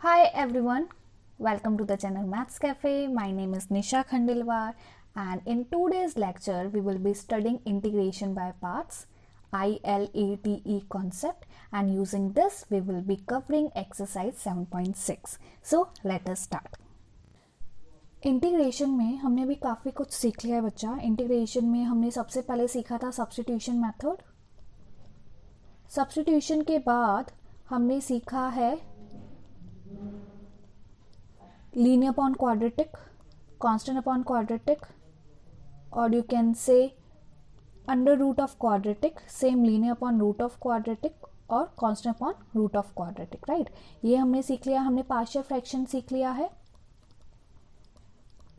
Hi everyone, welcome to the channel Maths Cafe. My name is Nisha Khandelwar and in today's lecture we will be studying integration by parts ILATE concept, and using this we will be covering exercise 7.6. So let us start. Integration में हमने भी काफ़ी कुछ सीख लिया है बच्चा। Integration में हमने सबसे पहले सीखा था सब्स्टिट्यूशन मेथड। सब्स्टिट्यूशन के बाद हमने सीखा है linear upon quadratic, constant upon quadratic, or you can say under root of quadratic, same linear upon root of quadratic और constant upon root of quadratic, right? ये हमने सीख लिया। हमने पार्शियल फ्रैक्शन सीख लिया है।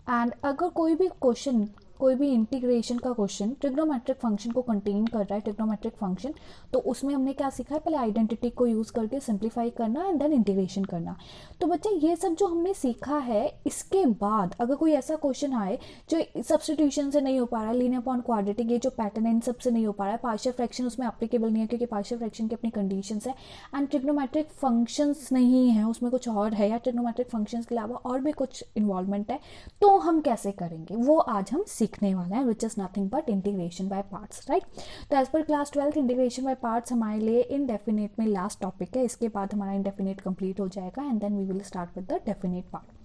एंड अगर कोई भी क्वेश्चन, कोई भी इंटीग्रेशन का क्वेश्चन ट्रिग्नोमेट्रिक फंक्शन को कंटेन कर रहा है, ट्रिग्नोमेट्रिक फंक्शन, तो उसमें हमने क्या सीखा है, पहले आइडेंटिटी को यूज़ करके सिंप्लीफाई करना एंड देन इंटीग्रेशन करना। तो बच्चे ये सब जो हमने सीखा है, इसके बाद अगर कोई ऐसा क्वेश्चन आए जो सब्स्टिट्यूशन से नहीं हो पा रहा है, लीनियर अपॉन क्वाड्रेटिक, ये जो पैटर्न है इन सब से नहीं हो पा रहा है, पार्शियल फ्रैक्शन उसमें एप्लीकेबल नहीं है क्योंकि पार्शियल फ्रैक्शन की अपनी कंडीशंस है, एंड ट्रिग्नोमेट्रिक फंक्शंस नहीं है, उसमें कुछ और है, या ट्रिग्नोमेट्रिक फंक्शंस के अलावा और भी कुछ इन्वॉल्वमेंट है, तो हम कैसे करेंगे वो आज हम सीखने वाले हैं, which is nothing but integration by parts, right. तो as per class 12 integration by parts हमारे लिए इनडेफिनेट में लास्ट टॉपिक है। इसके बाद हमारा इनडेफिनेट कंप्लीट हो जाएगा and then we will start with the definite part.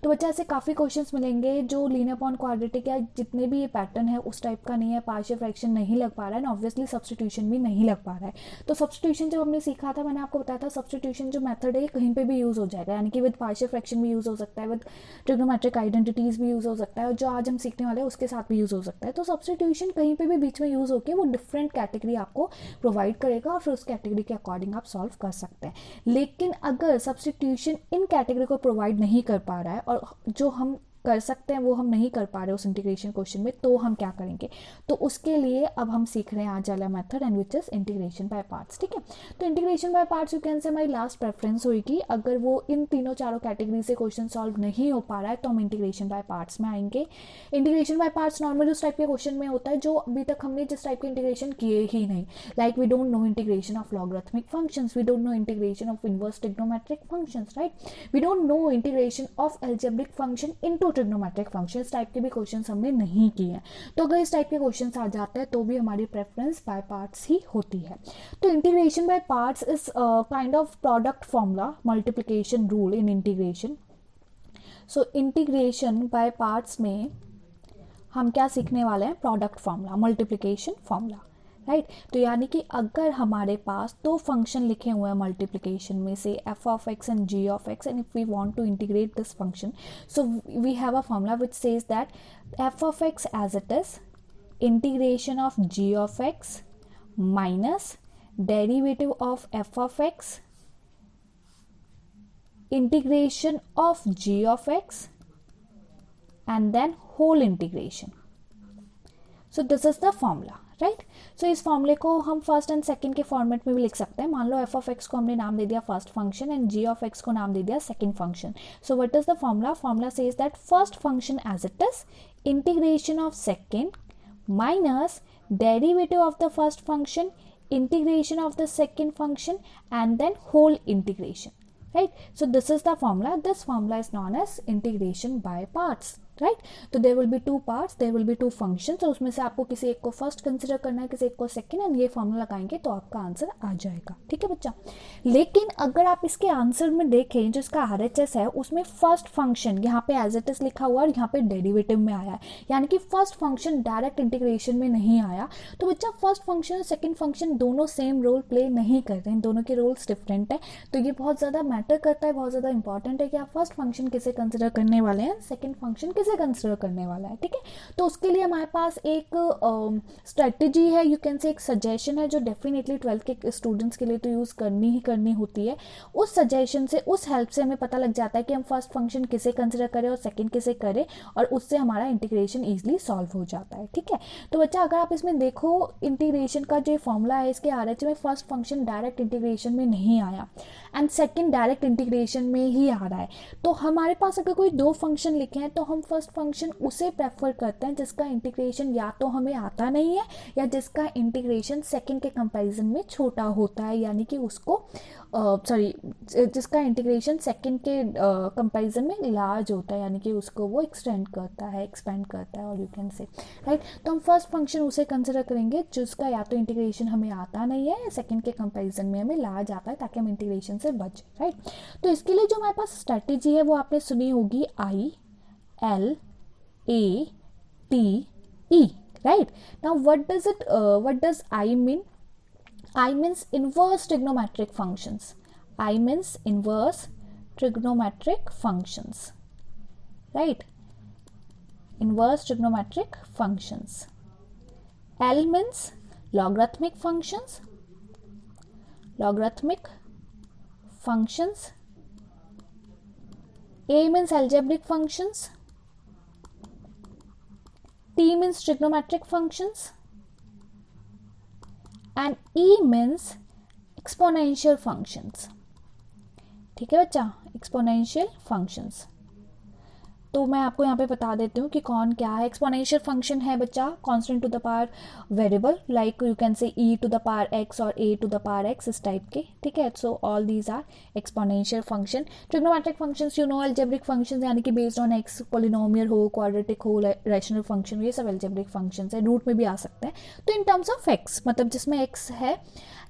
तो बच्चा ऐसे काफ़ी क्वेश्चंस मिलेंगे जो लीनियर अपॉन क्वाड्रेटिक या जितने भी ये पैटर्न है उस टाइप का नहीं है, पार्शियल फ्रैक्शन नहीं लग पा रहा है, ऑब्वियसली सब्स्टिट्यूशन भी नहीं लग पा रहा है। तो सब्स्टिट्यूशन जब हमने सीखा था, मैंने आपको बताया था सब्स्टिट्यूशन जो मेथड है कहीं पे भी यूज़ हो जाएगा, यानी कि विद पार्शियल फ्रैक्शन भी यूज़ हो सकता है, विद ट्रिग्नोमेट्रिक आइडेंटिटीज़ भी यूज़ हो सकता है, और जो आज हम सीखने वाले हैं उसके साथ भी यूज़ हो सकता है। तो सब्स्टिट्यूशन कहीं पे भी बीच में यूज़ होकर वो डिफरेंट कैटेगरी आपको प्रोवाइड करेगा और फिर उस कैटेगरी के अकॉर्डिंग आप सॉल्व कर सकते हैं। लेकिन अगर सब्स्टिट्यूशन इन कैटेगरी को प्रोवाइड नहीं कर पा रहा है और जो हम कर सकते हैं वो हम नहीं कर पा रहे उस इंटीग्रेशन क्वेश्चन में, तो हम क्या करेंगे? तो उसके लिए अब हम सीख रहे हैं आज वाला method and which is integration by parts, ठीक है। तो integration by parts you can से हमारी लास्ट प्रेफरेंस होगी। अगर वो इन तीनों चारों कैटेगरी से क्वेश्चन सॉल्व नहीं हो पा रहा है तो हम इंटीग्रेशन बाय पार्ट्स में आएंगे। इंटीग्रेशन बाय पार्ट्स नॉर्मली उस टाइप के क्वेश्चन में होता है जो अभी तक हमने जिस टाइप के इंटीग्रेशन किए ही नहीं, like we don't know integration of logarithmic functions, we don't know integration of inverse trigonometric functions, right, we don't know integration of algebraic function into trigonometric function. इस टाइप के भी क्वेश्चंस हमने नहीं किए हैं। तो अगर इस टाइप के क्वेश्चंस आ जाते हैं तो भी हमारी प्रेफरेंस बाय पार्ट्स ही होती है। तो integration by parts is kind of product formula multiplication rule in integration. So integration by parts में हम क्या सीखने वाले हैं? Product formula, multiplication formula, right. तो यानी कि अगर हमारे पास दो फंक्शन लिखे हुए हैं मल्टीप्लिकेशन में से f of x and g of x, and if we want to integrate this function, so we have a formula which says that f of x as it is integration of g of x minus derivative of f of x integration of g of x and then whole integration. So this is the formula, right? So इस फॉर्मूले को हम first and second के format में भी लिख सकते हैं। मान लो एफ ऑफ एक्स को हमने नाम दे दिया first function and g of x को नाम दे दिया second function. So what is the formula? Formula says that first function as it is integration of second minus derivative of the first function integration of the second function and then whole integration, right? So this is the formula. This formula is known as integration by parts, right? तो there will be two parts, there will be two functions, और उसमें से आपको किसी एक को first consider करना है, किसी एक को सेकंड, एंड ये फॉर्मूला लगाएंगे तो आपका आंसर आ जाएगा, ठीक है बच्चा। लेकिन अगर आप इसके आंसर में देखें जो इसका RHS है उसमें फर्स्ट फंक्शन यहाँ पे एज इट इज लिखा हुआ और यहाँ पे डेरिवेटिव में आया है, यानी कि फर्स्ट फंक्शन डायरेक्ट इंटीग्रेशन में नहीं आया। तो बच्चा फर्स्ट फंक्शन और सेकेंड फंक्शन दोनों सेम रोल प्ले नहीं कर रहे हैं, दोनों के रोल्स डिफरेंट है। तो ये बहुत ज़्यादा मैटर करता है, बहुत ज़्यादा इंपॉर्टेंट है कि आप फर्स्ट फंक्शन किसे कंसिडर करने वाले हैं, सेकेंड फंक्शन किसे कंसिडर करने वाला है, ठीक है। तो उसके लिए हमारे पास एक स्ट्रेटजी है, यू कैन से एक सजेशन है जो डेफिनेटली 12th के स्टूडेंट्स के लिए तो यूज़ करनी ही करनी होती है। उस सजेशन से, उस हेल्प से हमें पता लग जाता है कि हम फर्स्ट फंक्शन किसे कंसिडर करें और सेकेंड किसे करें, और उससे हमारा इंटीग्रेशन ईजिली सॉल्व हो जाता है, ठीक है। तो बच्चा अगर आप इसमें देखो इंटीग्रेशन का जो फॉर्मूला है इसके RHS में फर्स्ट फंक्शन डायरेक्ट इंटीग्रेशन में नहीं आया एंड सेकेंड डायरेक्ट इंटीग्रेशन में ही आ रहा है। तो हमारे पास अगर कोई दो फंक्शन लिखे हैं तो हम फर्स्ट फर्स्ट फंक्शन उसे प्रेफर करते हैं जिसका इंटीग्रेशन या तो हमें आता नहीं है या जिसका इंटीग्रेशन सेकंड के कंपैरिजन में छोटा होता है, यानी कि उसको जिसका इंटीग्रेशन सेकंड के कंपैरिजन में लार्ज होता है, यानी कि उसको वो एक्सपेंड करता है और यू कैन से राइट। तो हम फर्स्ट फंक्शन उसे कंसिडर करेंगे जिसका या तो इंटीग्रेशन हमें आता नहीं है या सेकंड के कंपैरिजन में हमें लार्ज आता है, ताकि हम इंटीग्रेशन से बचें, राइट। तो इसके लिए जो हमारे पास स्ट्रैटेजी है वो आपने सुनी होगी, I L A T E, right. Now what does I mean? I means inverse trigonometric functions. I means inverse trigonometric functions, right? Inverse trigonometric functions. L means logarithmic functions. Logarithmic functions. A means algebraic functions. T means trigonometric functions. And E means exponential functions. ठीक है बच्चा, exponential functions। तो मैं आपको यहाँ पे बता देती हूँ कि कौन क्या है। एक्सपोनेंशियल फंक्शन है बच्चा constant to the power variable, like you can say e to the power x और a to the power x, इस टाइप के, ठीक है। So all these are exponential function. Trigonometric functions you know, algebraic functions यानी कि based on x, polynomial हो, quadratic हो, rational function, ये सब अलजेब्रिक फंक्शंस है, रूट में भी आ सकते हैं। तो इन टर्म्स ऑफ एक्स, मतलब जिसमें एक्स है,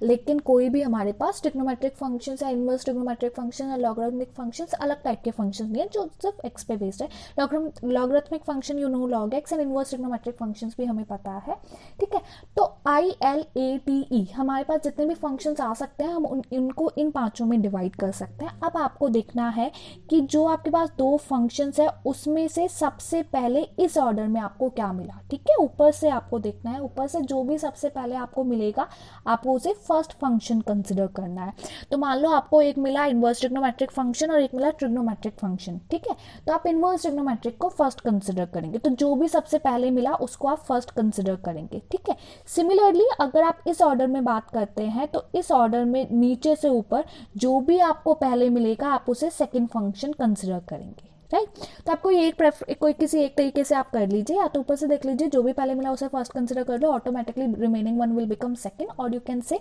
लेकिन कोई भी हमारे पास ट्रिग्नोमेट्रिक फंक्शंस या इनवर्स ट्रिग्नोमेट्रिक फंक्शन या लॉगरिथमिक फंक्शंस अलग टाइप के फंक्शंस नहीं है जो सिर्फ एक्स पे बेस्ड है। Logarithmic function you know log x, and inverse trigonometric functions भी हमें पता है, ठीक है। तो I L A T E हमारे पास जितने भी फंक्शंस आ सकते हैं, हम इनको इन पांचों में डिवाइड कर सकते हैं। अब आपको देखना है कि जो आपके पास दो फंक्शंस है उसमें से सबसे पहले इस ऑर्डर में आपको क्या मिला, ठीक है। ऊपर से आपको देखना है, ऊपर से जो भी सबसे पहले आपको मिलेगा आपको उसे फर्स्ट फंक्शन कंसिडर करना है। तो मान लो आपको एक मिला इनवर्स ट्रिग्नोमेट्रिक फंक्शन और एक मिला ट्रिग्नोमेट्रिक फंक्शन, ठीक है। तो आप इनवर्स ट्रिग्नोमेट्रिक को फर्स्ट कंसिडर करेंगे, तो जो भी सबसे पहले मिला उसको आप फर्स्ट कंसिडर करेंगे, ठीक है। सिमिलरली अगर आप इस ऑर्डर में बात करते हैं तो इस ऑर्डर में नीचे से ऊपर जो भी आपको पहले मिलेगा आप उसे सेकंड फंक्शन कंसिडर करेंगे, राइट। तो आपको ये कोई किसी एक तरीके से आप कर लीजिए, या तो ऊपर से देख लीजिए जो भी पहले मिला उसे फर्स्ट कंसिडर कर लो, automatically remaining one will become second, और you can say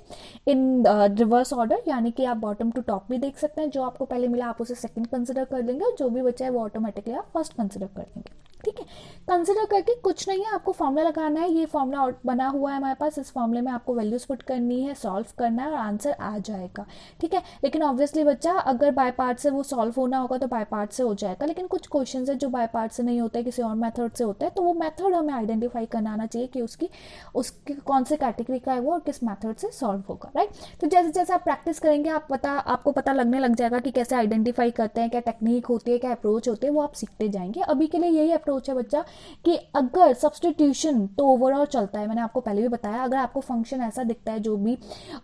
in reverse order, यानी कि आप बॉटम टू टॉप भी देख सकते हैं। जो आपको पहले मिला आप उसे सेकंड कंसिडर कर लेंगे और जो भी बचा है वो ऑटोमेटिकली आप फर्स्ट कंसिडर कर लेंगे, ठीक है। कंसिडर करके कुछ नहीं है, आपको फॉर्मूला लगाना है। ये फॉर्मूला बना हुआ है हमारे पास, इस फॉर्मूले में आपको वैल्यूज पुट करनी है, सॉल्व करना है और आंसर आ जाएगा, ठीक है। लेकिन ऑब्वियसली बच्चा अगर बाय पार्ट से वो सॉल्व होना होगा तो बाय पार्ट से हो जाएगा, लेकिन कुछ क्वेश्चन है जो बाय पार्ट से नहीं होता है, किसी और मेथड से होता है, तो वो मेथड हमें आइडेंटिफाई करना आना चाहिए कि उसकी कौन से कैटेगरी का है वो और किस मेथड से सॉल्व होगा, राइट। तो जैसे जैसे आप प्रैक्टिस करेंगे आपको पता लगने लग जाएगा कि कैसे आइडेंटिफाई करते हैं, क्या टेक्निक होती है, क्या अप्रोच होती है, वो आप सीखते जाएंगे। अभी के लिए यही अप्रोच है बच्चा कि अगर सब्सटीट्यूशन तो ओवरऑल चलता है, मैंने आपको पहले भी बताया, अगर आपको फंक्शन ऐसा दिखता है जो भी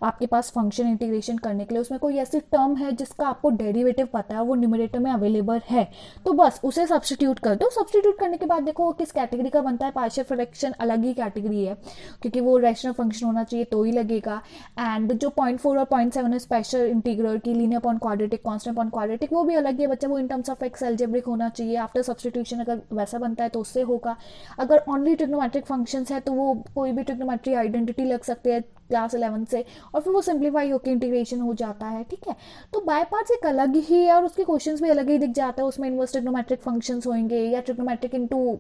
आपके पास फंक्शन इंटीग्रेशन करने के लिए उसमें कोई ऐसी टर्म है जिसका आपको डेरिवेटिव पता है, वो न्यूमरेटर में अवेलेबल है, तो बस उसे सब्सटीट्यूट कर दो। सब्सटीट्यूट करने के बाद देखो वो किस कैटेगरी का बनता है। पार्शियल फ्रैक्शन अलग ही कैटेगरी है क्योंकि वो रैशनल फंक्शन होना चाहिए तो ही लगेगा, एंड जो 0.4 और 0.7 है स्पेशल इंटीग्रल की, linear upon quadratic, constant upon quadratic, वो भी अलग है बच्चा, वो in terms of x algebraic होना चाहिए। आफ्टर सब्सटीट्यूशन अगर वैसा बनता है तो उससे होगा। अगर ओनली ट्रिग्नोमेट्रिक फंक्शंस है तो वो कोई भी ट्रिग्नोमेट्री आइडेंटिटी लग सकती है क्लास 11 से, और फिर वो सिंप्लीफाई होकर इंटीग्रेशन हो जाता है, ठीक है। तो बाय पार्ट्स एक अलग ही है और उसके क्वेश्चंस भी अलग ही दिख जाता है। उसमें इनवर्स ट्रिग्नोमेट्रिक फंक्शंस होंगे या ट्रिग्नोमेट्रिक इनटू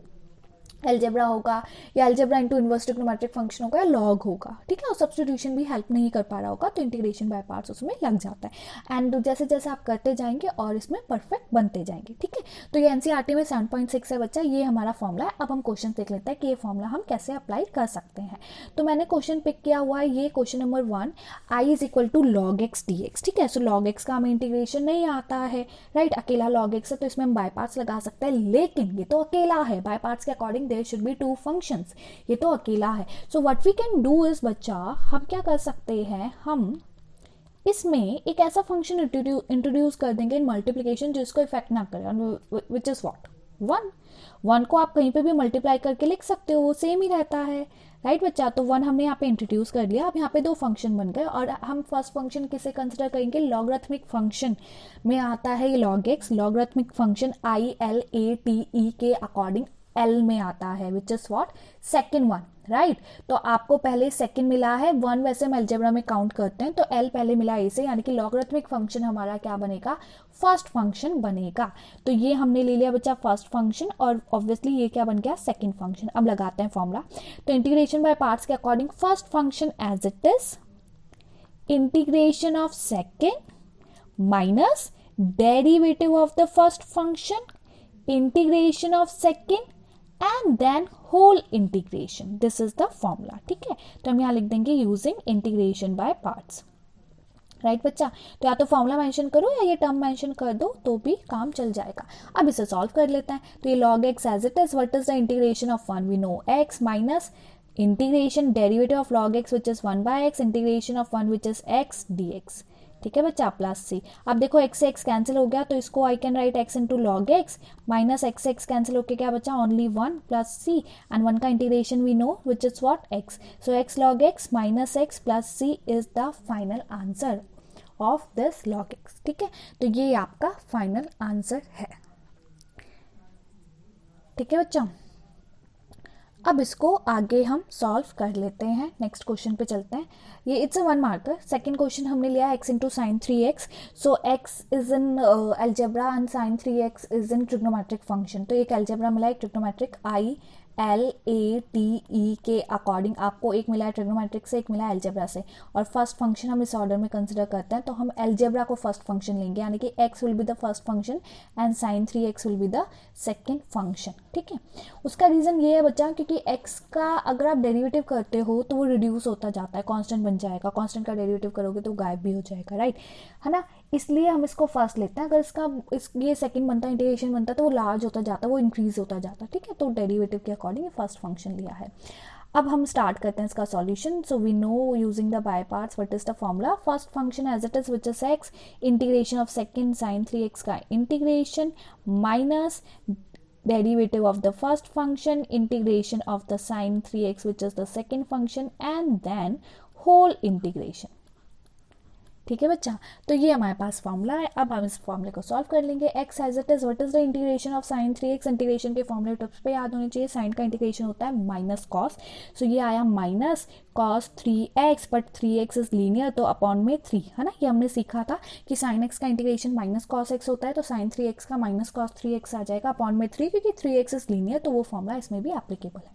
एल्जेब्रा होगा या algebra into inverse trigonometric function होगा या लॉग होगा, ठीक है। और सब्स्टिट्यूशन भी हेल्प नहीं कर पा रहा होगा तो इंटीग्रेशन बाय पार्ट्स उसमें लग जाता है, एंड जैसे जैसे आप करते जाएंगे और इसमें परफेक्ट बनते जाएंगे, ठीक है। तो ये एनसीईआरटी में 7.6 है बच्चा, ये हमारा फॉर्मूला है। अब हम क्वेश्चन देख लेते हैं कि ये फॉर्मूला हम कैसे अप्लाई कर सकते हैं। तो मैंने क्वेश्चन पिक किया हुआ है, ये question number 1, I is equal to log x d x, ठीक है। सो लॉग एक्स का हमें इंटीग्रेशन नहीं आता है, राइट, अकेला लॉग एक्स है तो इसमें हम बाय पार्ट्स लगा सकते हैं, लेकिन ये तो अकेला है, बाय पार्ट्स के according there should be two functions, ये तो अकेला है। So what we can do is बच्चा, हम क्या कर सकते हैं, हम इसमें एक ऐसा फंक्शन इंट्रोड्यूस कर देंगे इन मल्टीप्लिकेशन जिसको इफेक्ट ना करे, विच इज व्हाट, 1। 1 को आप कहीं पे भी मल्टीप्लाई करके लिख सकते हो, वो सेम ही रहता है, राइट बच्चा। तो 1 हमने यहाँ पे इंट्रोड्यूस कर लिया। अब यहाँ पे 2 फंक्शन बन गए और हम फर्स्ट फंक्शन किसे कंसिडर करेंगे, लॉगरिथमिक फंक्शन में आता है ये log x। Logarithmic function ILATE के अकॉर्डिंग L में आता है, विच is what, second one, right. तो आपको पहले सेकंड मिला है, 1 वैसे हम अलजेब्रा में काउंट करते हैं, तो L पहले मिला A से, यानी कि लॉगरिथमिक फंक्शन हमारा क्या बनेगा, फर्स्ट फंक्शन बनेगा। तो ये हमने ले लिया बच्चा फर्स्ट फंक्शन, और ऑब्वियसली ये क्या बन गया, सेकंड फंक्शन। अब लगाते हैं फॉर्मूला। तो इंटीग्रेशन बाय पार्ट्स के according first function as it is, integration of second minus derivative of the first function, integration of second and then whole integration. This is the formula, ठीक है। तो हम यहां लिख देंगे using integration by parts, right बच्चा। तो या तो फॉर्मूला मेंशन करो या ये टर्म मेंशन कर दो तो भी काम चल जाएगा। अब इसे सॉल्व कर लेते हैं। तो ये log x as it is, what is the integration of 1, we know x minus integration derivative of log x which is 1 by x, integration of 1 which is x dx, ठीक है बच्चा, प्लस सी। अब देखो x से x cancel हो गया, तो इसको आई can right x into log x minus x से x कैंसिल होकर क्या बचा, ओनली 1 प्लस सी, एंड 1 का integration we know which is what, x। So x log x minus x plus C is the final answer of this log x, ठीक है। तो ये आपका फाइनल आंसर है, ठीक है बच्चा। अब इसको आगे हम सॉल्व कर लेते हैं, नेक्स्ट क्वेश्चन पे चलते हैं। ये it's a 1 marker. Second question हमने लिया x into sine 3x। So x is in algebra and sine 3x is in trigonometric function. तो एक अलजेब्रा मिला है ट्रिग्नोमेट्रिक ILATE के अकॉर्डिंग, आपको एक मिला है ट्रिग्नोमेट्रिक से, एक मिला है अलजेब्रा से, और फर्स्ट फंक्शन हम इस ऑर्डर में कंसिडर करते हैं। तो हम अलजेब्रा को फर्स्ट फंक्शन लेंगे, यानी कि x will be the first function and sine 3x will be the second function, ठीक है। उसका रीज़न ये है बच्चा, क्योंकि x का अगर आप डेरिवेटिव करते हो तो वो रिड्यूस होता जाता है, कांस्टेंट बन जाएगा। कांस्टेंट का डेरिवेटिव करोगे तो गायब भी हो जाएगा, राइट, है ना। इसलिए हम इसको फर्स्ट लेते हैं। अगर ये सेकंड बनता है, इंटीग्रेशन बनता है, तो वो लार्ज होता जाता है, वो इंक्रीज होता जाता है, ठीक है। तो डेरिवेटिव के अकॉर्डिंग फर्स्ट फंक्शन लिया है। अब हम स्टार्ट करते हैं इसका solution. So we know using the by parts what is the formula, first function as it is which is x, integration of second sine 3x का integration minus derivative of the first function, integration of the sine 3x which is the second function, and then whole integration, ठीक है बच्चा। तो ये हमारे पास formula है। अब हम इस फॉर्मूले को सॉल्व कर लेंगे। x as it is, what is the integration of sine 3x। Integration के फॉर्मूले टिप्स पे याद होने चाहिए, साइन का इंटीग्रेशन होता है माइनस कॉस। सो ये आया minus cos 3x, but 3x is linear, तो अपॉन में 3, है ना। ये हमने सीखा था कि साइन x का इंटीग्रेशन माइनस कॉस x होता है, तो साइन 3x का माइनस कॉस 3x आ जाएगा अपॉन में 3, क्योंकि 3x इज लीनियर, तो वो फॉर्मूला इसमें भी एप्लीकेबल है।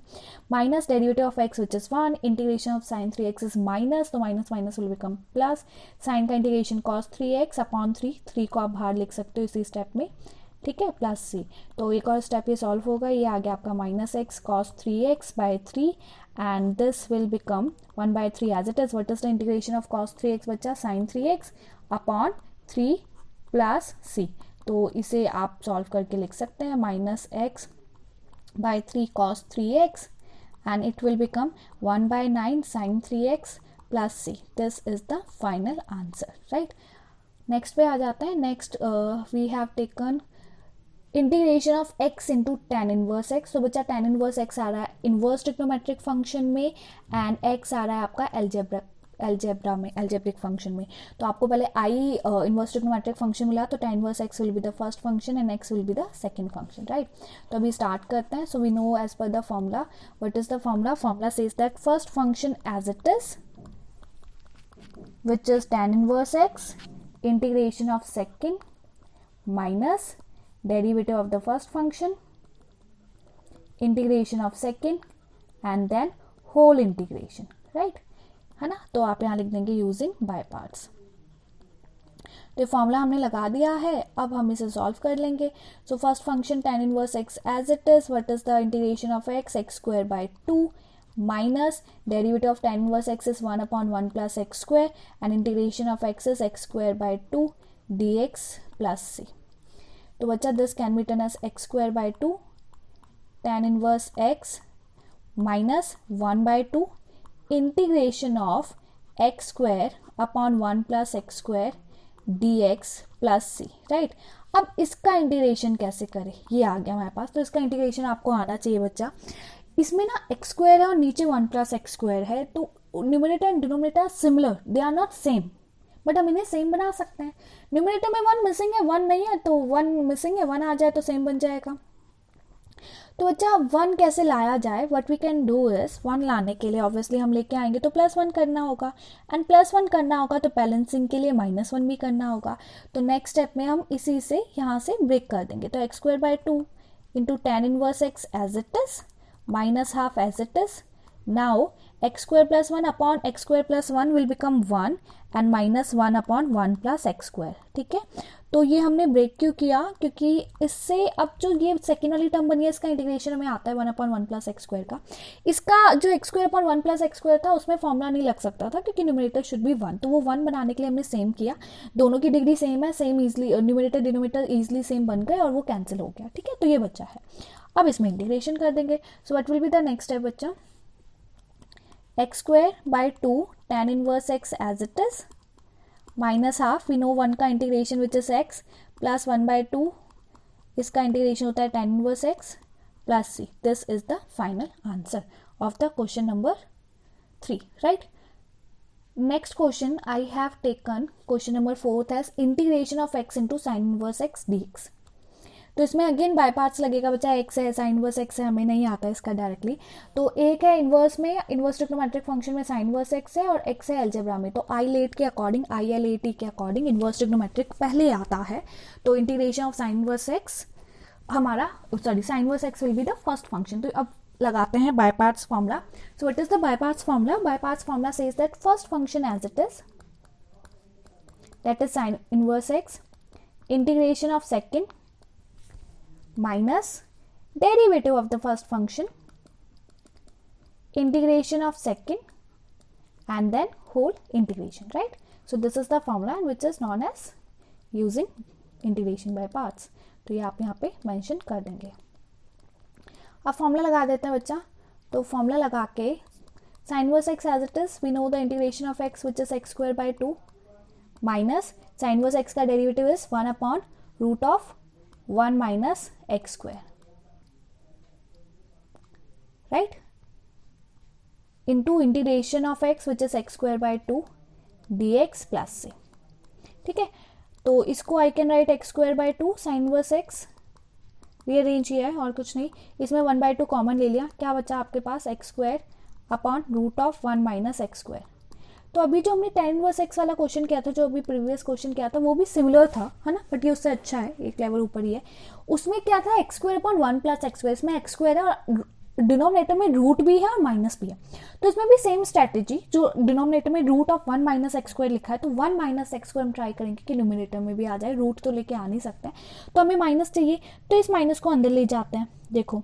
Minus derivative of x which is 1, integration of sine 3x is minus, तो minus minus will become plus, sine का इंटीग्रेशन कॉस 3x अपॉन 3 को आप बाहर लिख सकते हो इसी स्टेप में, ठीक है, प्लस सी। तो एक और स्टेप ये सॉल्व होगा, ये आ गया आपका minus x cos 3x by 3, and this will become 1 by 3 as it is. What is the integration of cos 3x बच्चा, sign 3x upon 3 plus C. तो इसे आप सॉल्व करके लिख सकते हैं, minus x by 3 cos 3x, and it will become 1 by 9 sine 3x plus c. This is the final answer, right. Next पे आ जाते हैं। Next we have taken integration of x into tan inverse x. तो बच्चा tan inverse x आ रहा है inverse trigonometric function में, एंड x आ रहा है आपका अलजेब्रा में, अलजेब्रिक फंक्शन में। तो आपको पहले इनवर्स ट्रिग्नोमेट्रिक फंक्शन मिला, तो tan inverse x will be the first function and x will be the second function, right. तो अभी स्टार्ट करते हैं। So we know as per the formula, what is the formula, formula says that first function as it is which is tan inverse x, integration of second minus derivative of the first function, integration of second, and then whole integration, right, है ना। तो आप यहाँ लिख देंगे using by parts। तो formula हमने लगा दिया है, अब हम इसे सॉल्व कर लेंगे। So first function tan inverse x as it is, what is the integration of x square by 2 minus derivative of tan inverse x is 1 upon 1 plus x square, and integration of x is x square by 2 dx plus c. तो बच्चा this can be written as x square by 2 tan inverse x minus 1 by 2 integration of x square upon 1 plus x square dx plus c, right। अब इसका integration कैसे करें, ये आ गया हमारे पास। तो इसका इंटीग्रेशन आपको आना चाहिए बच्चा। इसमें ना एक्स स्क्वायर है और नीचे 1 प्लस एक्स स्क्वायर है, तो numerator and denominator similar, they are not same, but हम इन्हें सेम बना सकते हैं। न्यूमरेटर में 1 मिसिंग है, 1 नहीं है, तो 1 मिसिंग है, 1 आ जाए तो सेम बन जाएगा। तो बच्चा 1 कैसे लाया जाए, what we can do is, 1 लाने के लिए ऑब्वियसली हम लेके आएंगे तो +1 करना होगा, एंड +1 करना होगा तो बैलेंसिंग के लिए -1 भी करना होगा। तो नेक्स्ट स्टेप में हम इसी से यहाँ से ब्रेक कर देंगे। तो x² 2 into tan inverse x as it is -½ as it is. Now x² + 1 upon x² + 1 will become 1 and -1 upon 1 + x²। ठीक है, तो ये हमने ब्रेक क्यों किया, क्योंकि इससे अब जो ये सेकेंड वाली टर्म बनी है इसका इंटीग्रेशन हमें आता है 1 अपॉन 1 + x² का। इसका जो x² अपॉन 1 + x² था उसमें फॉर्मूला नहीं लग सकता था क्योंकि न्यूमरेटर शुड बी 1, तो वो 1 बनाने के लिए हमने सेम किया। दोनों की डिग्री सेम है, same easily numerator denominator easily same बन गए और वो कैंसिल हो गया। ठीक है, तो ये बच्चा है। अब इसमें इंटीग्रेशन कर देंगे। So what will be the next step बच्चा, x² / 2 tan inverse x as it is -½ we know 1 का integration which is x plus 1/2 इसका इंटीग्रेशन होता है tan inverse x plus c। This is the final answer of the question number 3, right. Next question I have taken question number 4 as integration of x into sine inverse x dx। तो इसमें again bye parts लगेगा बच्चा, x है, sign inverse x है, हमें नहीं आता इसका डायरेक्टली। तो एक है इनवर्स में, इनवर्स ट्रिग्नोमेट्रिक फंक्शन में साइन इनवर्स x है, और x है अलजेब्रा में। तो ILAT के अकॉर्डिंग, ILAT के अकॉर्डिंग इनवर्स ट्रिग्नोमेट्रिक पहले आता है। तो integration of sine inverse x हमारा, sorry, sine inverse x will be the first function. तो अब लगाते हैं by parts formula. So what is the by parts formula? By parts formula says that first function as it is, that is sine inverse x, integration of second minus derivative of the first function, integration of second, and then whole integration, right? So this is the formula which is known as using integration by parts. तो ये आप यहाँ पे mention कर देंगे। अब formula लगा देते हैं बच्चा। तो फॉर्मूला लगा के sin inverse x as it is, we know the integration of x which is x² / 2 minus sin inverse x का derivative is 1 upon root of 1 minus x², right, into integration of x which is x² / 2 dx plus c। ठीक है, तो इसको आई can right x² / 2 sine inverse x, rearrange किया है और कुछ नहीं। इसमें 1/2 कॉमन ले लिया, क्या बचा आपके पास, x² upon root of 1 minus x²। तो अभी जो हमने tan इनवर्स x वाला क्वेश्चन किया था, जो अभी प्रीवियस क्वेश्चन किया था, वो भी सिमिलर था, है ना, बट ये उससे अच्छा है, एक लेवल ऊपर ही है। उसमें क्या था, x² अपॉन 1 + x², इसमें x² है और डिनोमिनेटर में रूट भी है और माइनस भी है। तो इसमें भी सेम स्ट्रैटेजी, जो डिनोमिनेटर में रूट ऑफ 1 माइनस x² लिखा है, तो 1 माइनस x² हम ट्राई करेंगे कि न्यूमिनेटर में भी आ जाए, रूट तो लेके आ नहीं सकते हैं, तो हमें माइनस चाहिए, तो इस माइनस को अंदर ले जाते हैं। देखो,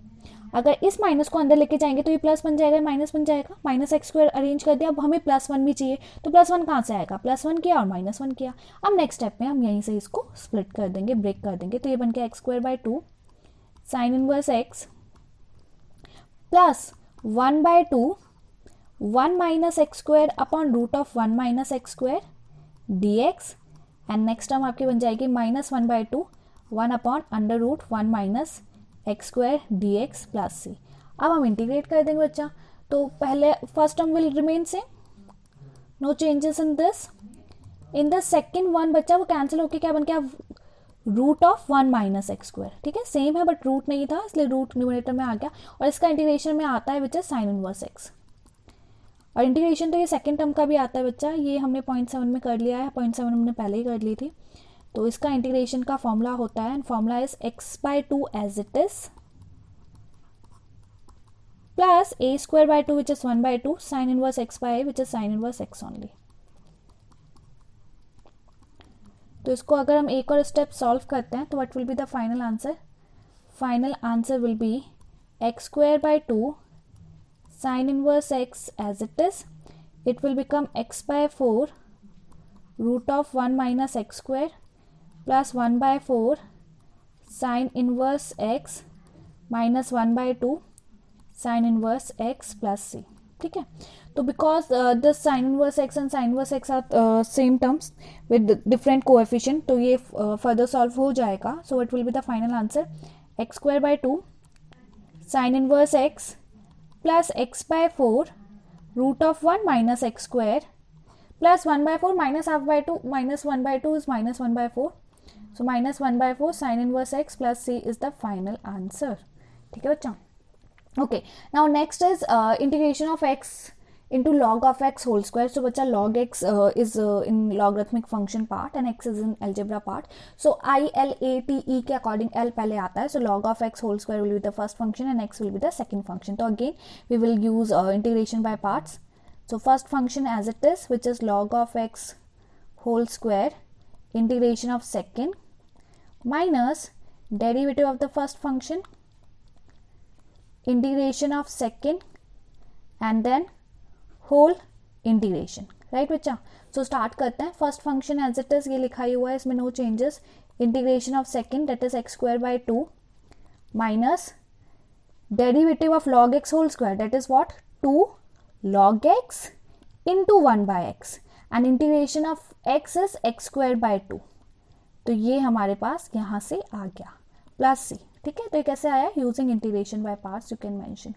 अगर इस माइनस को अंदर लेके जाएंगे तो ये प्लस बन जाएगा, माइनस बन जाएगा, माइनस x² अरेंज कर दिया। अब हमें +1 भी चाहिए, तो +1 कहाँ से आएगा, +1 किया और -1 किया। अब नेक्स्ट स्टेप में हम यहीं से इसको स्प्लिट कर देंगे, ब्रेक कर देंगे। तो ये बन गया x² / 2 sine inverse x plus 1/2 1 minus x² upon root of 1 minus x² dx, and next term आपकी बन जाएगी -1/2 1 upon under root 1 minus x² dx plus c। अब हम इंटीग्रेट कर देंगे बच्चा। तो पहले first term will remain same, no changes in this. In the second one बच्चा वो कैंसिल होके क्या बन गया, रूट ऑफ 1 माइनस x²। ठीक है, सेम है बट रूट नहीं था, इसलिए रूट न्यूमरेटर में आ गया, और इसका इंटीग्रेशन में आता है विच इज साइन इनवर्स x। और इंटीग्रेशन तो ये सेकेंड टर्म का भी आता है बच्चा, ये हमने 0.7 में कर लिया है, 0.7 हमने पहले ही कर ली थी। तो इसका इंटीग्रेशन का फॉर्मूला होता है, and formula is x/2 as it is plus a² / 2 which is 1/2 sine inverse x/a which is sine inverse x only. तो इसको अगर हम एक और स्टेप सॉल्व करते हैं तो what will be the final answer? Final answer will be x² / 2 sine inverse x as it is, it will become x/4 root of 1 minus x² plus 1/4 sine inverse x minus 1/2 sine inverse x plus c। ठीक है। तो because the sine inverse x and sine inverse x are same terms with different coefficient, तो ये further solve हो जाएगा. So it will be the final answer x square by 2 sine inverse x plus x by 4 root of 1 minus x square plus 1 by 4 minus half by 2 minus 1 by 2 is minus 1 by 4. So minus 1 by 4 sin inverse x plus c is the final answer. ठीक है बच्चा. Okay, now next is integration of x into log of x whole square. So बच्चा log x is in logarithmic function part and x is in algebra part. So I L A T E के according L पहले आता है. So log of x whole square will be the first function and x will be the second function. So again we will use integration by parts. So first function as it is, which is log of x whole square integration of second minus derivative of the first function integration of second and then whole integration. right बच्चा. So start करते हैं. first function as it is ये लिखा ही हुआ है, इसमें no changes. integration of second that is x square by 2 minus derivative of log x whole square that is what 2 log x into 1 by x and integration of x is x square by 2. तो ये हमारे पास यहाँ से आ गया plus C. ठीक है, तो ये कैसे आया? Using integration by parts you can mention,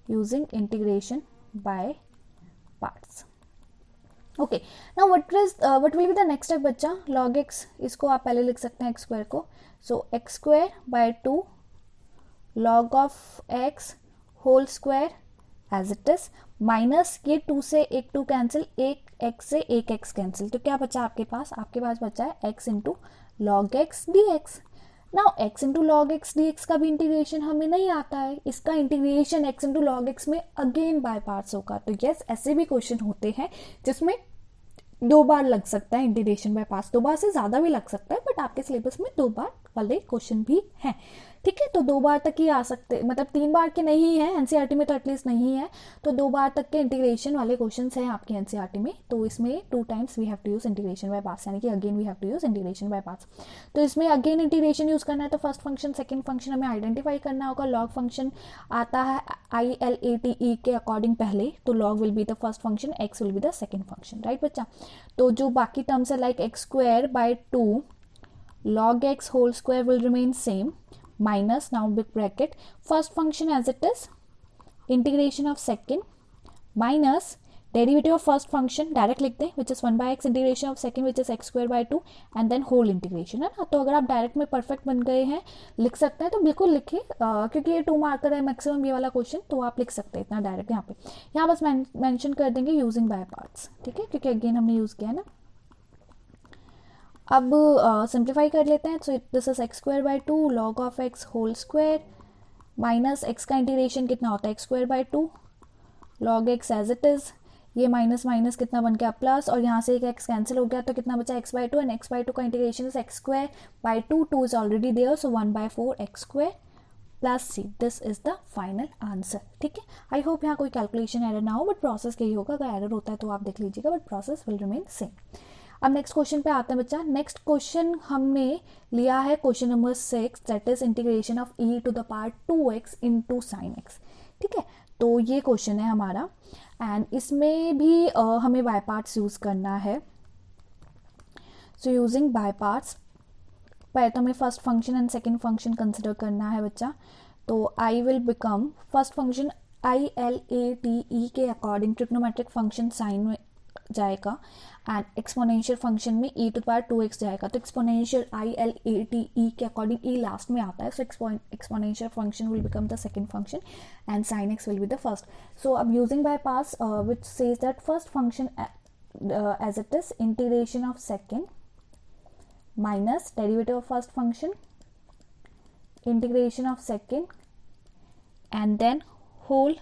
using integration by parts. Okay, now what will be the next step बच्चा? log x, इसको आप पहले लिख सकते हैं x स्क्वायर को. So x square by 2 log of x whole square as it is minus ये 2 से एक 2 कैंसिल, एक x से एक x कैंसिल, तो क्या बचा आपके पास? आपके पास बचा है x into log x d x. Now x into log x d x का भी इंटीग्रेशन हमें नहीं आता है, इसका integration x into log x में अगेन बाय पार्ट्स होगा. तो यस, ऐसे भी क्वेश्चन होते हैं जिसमें 2 बार लग सकता है इंटीग्रेशन बाय पार्ट्स, 2 बार से ज़्यादा भी लग सकता है, बट आपके सिलेबस में 2 बार वाले क्वेश्चन भी हैं. ठीक है, तो 2 बार तक ही आ सकते, मतलब 3 बार के नहीं है, एनसीईआरटी में तो एटलीस्ट नहीं है, तो 2 बार तक के इंटीग्रेशन वाले क्वेश्चंस हैं आपके एनसीईआरटी में. तो इसमें 2 times we have to use integration by parts, यानी कि again we have to use integration by parts. तो इसमें अगेन इंटीग्रेशन यूज करना है, तो फर्स्ट फंक्शन सेकंड फंक्शन हमें आइडेंटिफाई करना होगा. लॉग फंक्शन आता है ILATE के अकॉर्डिंग पहले, तो log will be the first function, x will be the second function. Right बच्चा. तो जो बाकी टर्म्स है like x square by 2 log x whole square will remain same minus, now big bracket, first function as it is, integration of second minus derivative of first function direct लिखते हैं which is 1 by x integration of second which is x square by 2 and then whole integration, है ना. तो अगर आप direct में perfect बन गए हैं, लिख सकते हैं, तो बिल्कुल लिखिए, क्योंकि ये 2 मार्कर है मैक्सिमम ये वाला क्वेश्चन, तो आप लिख सकते हैं इतना डायरेक्ट. यहाँ बस मेंशन कर देंगे यूजिंग बाय पार्ट्स. ठीक है, क्योंकि अगेन हमने यूज किया है ना. अब सिंप्लीफाई कर लेते हैं. So this is x square by 2 log of x whole square minus x का इंटीग्रेशन कितना होता है x square by 2 log x as it is, ये माइनस माइनस कितना बन गया प्लस, और यहाँ से एक एक्स कैंसिल हो गया, तो कितना बचा x by 2 and x by 2 का integration is x square by 2, 2 is already there, so 1 by 4 x square plus c. This is the final answer. ठीक है, आई होप यहाँ कोई कैलकुलेशन एरर ना हो, बट प्रोसेस यही होगा. अगर एरर होता है तो आप देख लीजिएगा, but process will remain same. अब नेक्स्ट क्वेश्चन पे आते हैं बच्चा. नेक्स्ट क्वेश्चन हमने लिया है question number 6, that is integration of e to the power 2x into sin x. ठीक है, तो ये क्वेश्चन है हमारा एंड इसमें भी हमें बाय पार्ट्स यूज करना है. सो यूजिंग बाय पार्ट्स पहले तो हमें first function and second function consider करना है बच्चा. तो I will become first function ILATE के अकॉर्डिंग ट्रिग्नोमेट्रिक फंक्शन साइन में जाएगा एंड एक्सपोनेंशियल फंक्शन में e to the power 2x जाएगा. तो एक्सपोनेंशियल ILATE के अकॉर्डिंग e लास्ट में आता है, so exponential function will become the second function and sin x will be the first. So अब using by parts which says that first function as it is integration of second minus derivative of first function integration of second and then whole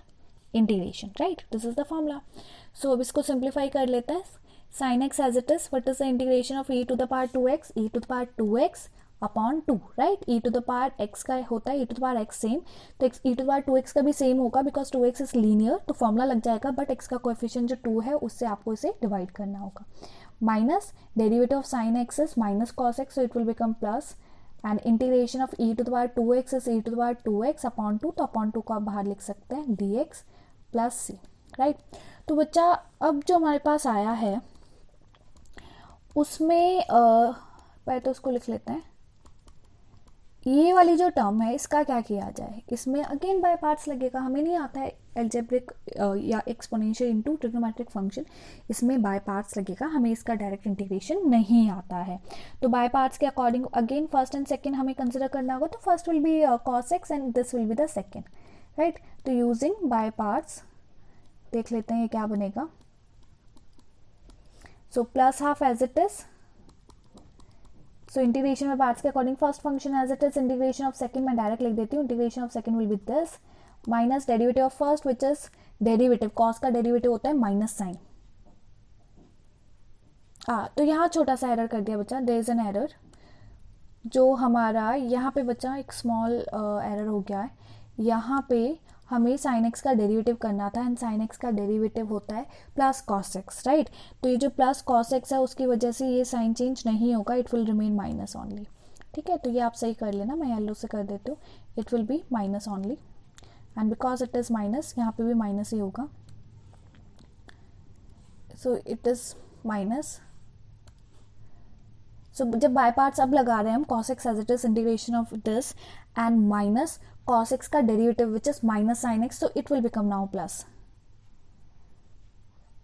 integration. Right, this is the formula. So अब इसको simplify कर लेते हैं. sin x as it is, what is the integration of e to the power 2x, e to the power 2x upon 2. Right, e to the power x का होता है e to the power x same, तो e to the power 2x का भी same होगा because 2x is linear, तो formula लग जाएगा, बट x का कोएफिशिएंट जो 2 है उससे आपको इसे डिवाइड करना होगा. Minus derivative of sin x is minus cos x, so it will become plus and integration of e to the power 2x is e to the power 2x upon 2, तो upon 2 को आप बाहर लिख सकते हैं dx plus c. Right. तो बच्चा अब जो हमारे पास आया है उसमें पहले तो उसको लिख लेते हैं। ये वाली जो टर्म है इसका क्या किया जाए, इसमें अगेन बाय पार्ट्स लगेगा। हमें नहीं आता है एल्जेब्रिक या एक्सपोनेंशियल इनटू ट्रिग्नोमेट्रिक फंक्शन, इसमें बाय पार्ट्स लगेगा, हमें इसका डायरेक्ट इंटीग्रेशन नहीं आता है। तो बाय पार्ट्स के according again first and second हमें कंसिडर करना होगा। तो first will be cos x and this will be the second, right. तो यूजिंग बाय पार्ट्स देख लेते हैं ये क्या बनेगा। So plus half as it is, so integration में पार्ट्स के according first function as it is, integration of second मैं डायरेक्ट लिख देती हूँ, integration of second will be this minus derivative of first which is derivative, cos का derivative होता है minus sign. तो यहाँ छोटा सा एरर कर दिया बच्चा, देयर इज एन एरर, जो हमारा यहाँ पे बच्चा एक स्मॉल एरर हो गया है। यहाँ पे हमें साइन एक्स का डेरिवेटिव करना था एंड साइन एक्स का डेरिवेटिव होता है प्लस कॉस एक्स, राइट। तो ये जो प्लस कॉस एक्स है उसकी वजह से ये साइन चेंज नहीं होगा, it will remain minus only, ठीक है। तो ये आप सही कर लेना, मैं येलो से कर देती हूँ, it will be minus only and because it is minus यहाँ पे भी माइनस ही होगा, सो इट इज माइनस। सो जब बाय पार्ट्स अब लगा रहे हैं हम cos x as it is integration of this and minus cos x का derivative which is minus sine x, तो it will become now plus.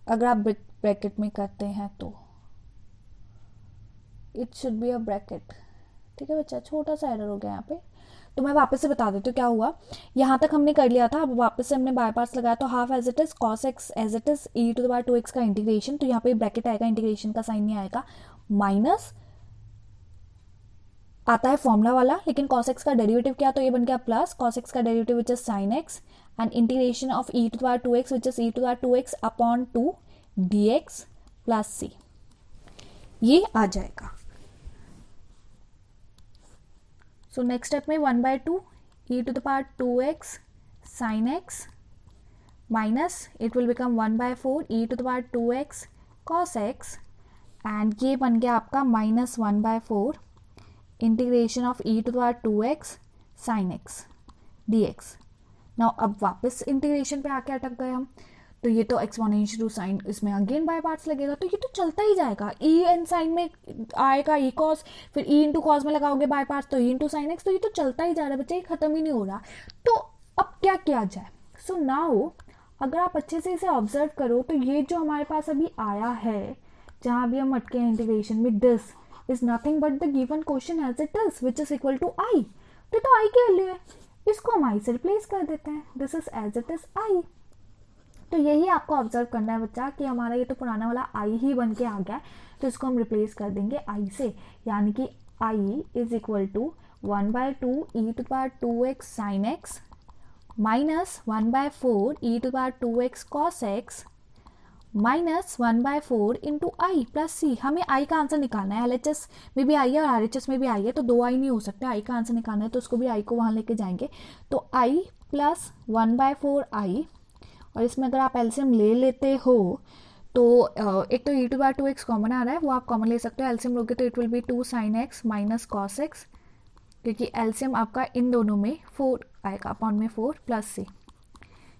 अगर आप ब्रैकेट में करते हैं तो it should be a bracket, ठीक है बच्चा, छोटा सा एरर हो गया यहाँ पे। तो मैं वापस से बता देती हूँ क्या हुआ। यहाँ तक हमने कर लिया था, अब वापस से हमने बाय पार्ट्स लगाया, तो half as it is cos x as it is e to the power 2x का इंटीग्रेशन, तो यहाँ पे ब्रैकेट आएगा, इंटीग्रेशन का साइन नहीं आएगा, माइनस आता है फॉर्मूला वाला, लेकिन cos x का डेरिवेटिव क्या, तो ये बन गया प्लस cos x का derivative which is sin x and integration of e to the power 2x which is e to the power 2x upon 2 dx plus c, ये आ जाएगा। सो नेक्स्ट स्टेप में 1/2 e to the power 2x sin x minus it will become 1/4 e to the power 2x cos x and ये बन गया आपका minus 1/4 integration of e to the power 2x sin x dx। Now अब वापस integration पे आके अटक गए हम, तो ये तो एक्सपोनेंशियल टू साइन, इसमें अगेन बाय पार्ट्स लगेगा, तो ये तो चलता ही जाएगा। e एंड साइन में आएगा e cos, फिर e इंटू कॉस में लगाओगे बाय पार्ट्स तो e इंटू साइन एक्स, तो ये तो चलता ही जा रहा है बच्चे, ये खत्म ही नहीं हो रहा। तो अब क्या किया जाए। सो नाउ अगर आप अच्छे से इसे ऑब्जर्व करो तो ये जो हमारे पास अभी आया है, जहाँ भी हम अटके हैं इंटीग्रेशन में, this is nothing but the given question as it is which is equal to I. तो आई की वैल्यू है, इसको हम आई से रिप्लेस कर देते हैं, this is as it is I. तो यही आपको ऑब्जर्व करना है बच्चा कि हमारा ये तो पुराना वाला आई ही बन के आ गया है, तो इसको हम रिप्लेस कर देंगे आई से, यानी कि I is equal to 1/2 e to power 2x sine x minus 1/4 e to power 2x cos x minus 1/4 into I plus C. हमें आई का आंसर निकालना है, LHS में भी आई है और RHS में भी आई है, तो दो आई नहीं हो सकते, आई का आंसर निकालना है तो उसको भी आई को वहाँ लेके जाएंगे। तो आई प्लस 1/4 आई, और इसमें अगर आप एलसीएम ले लेते हो तो एक तो e to power 2x common आ रहा है, वो आप कॉमन ले सकते हो, एलसीएम लोगे तो it will be 2 sin x minus cos x, क्योंकि एलसीएम आपका इन दोनों में 4 आएगा, अपॉन में 4 प्लस सी,